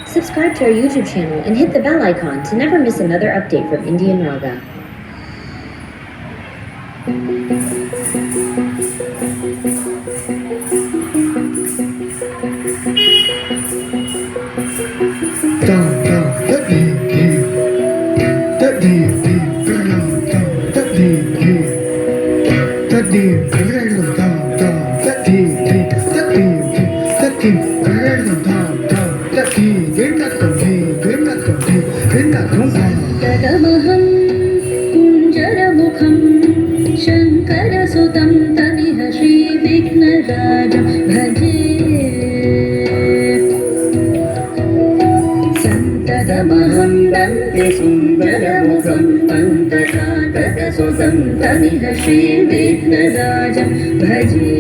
Subscribe to our YouTube channel and hit the bell icon to never miss another update from Indian Raga. तदमहं कुञ्जरमुखं शङ्करसुतं तमिह श्रीविघ्नराजं भजे सन्ततमहं वन्दे सुन्दरमुखं पन्तकातकसुतं तमिह श्रीविघ्नराजं भजे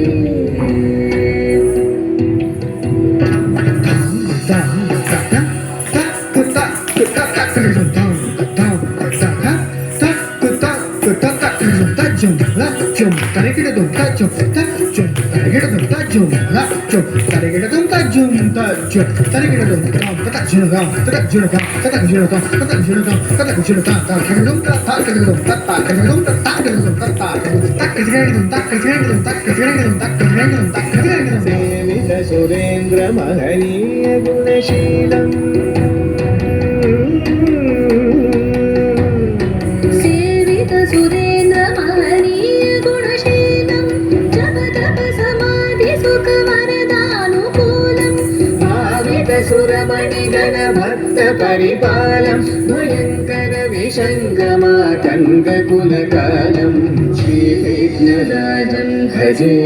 सुरेंद्र महनीय गुणशीलम् सेवित सुरेंद्र महनीय गुणशीलं जप तप समाधि सुख वरदानुकूलं भावित सुरमणिगण भक्त परिपालं भयंकर विशङ्गमातङ्ग कुलकालं श्रीविघ्नराजं भजे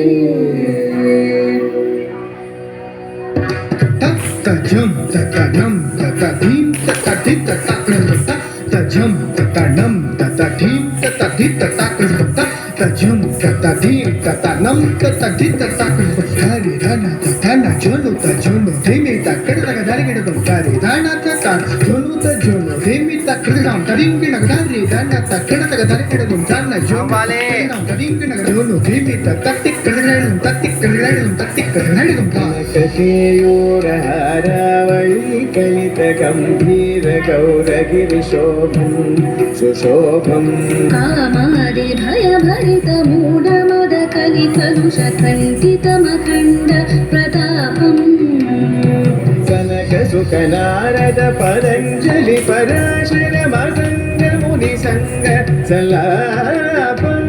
Jum tata num tata dim tata dit tata krata ta jum tata num tata dim tata dit tata krata ta jum tata dim tata num tata dit tata krata hari rana tata na jono ta jono demi ta krata ga dari ga dum hari rana tata jono ta jono demi ta krata tarim ke nagari rana ta krata ga dari ga dum sana jono tarim ke nagari jono demi ta tatik krata dum ककेयूरहारावळी कलित गंभीर गौरगिरिशोभं सुशोभम् कामादि भय भरित मूढ मद कलि कलुष खण्डित मखण्ड प्रतापम् सनक सुख नारद पतञ्जलि पराशर मदङ्ग मुनि संग सलापम्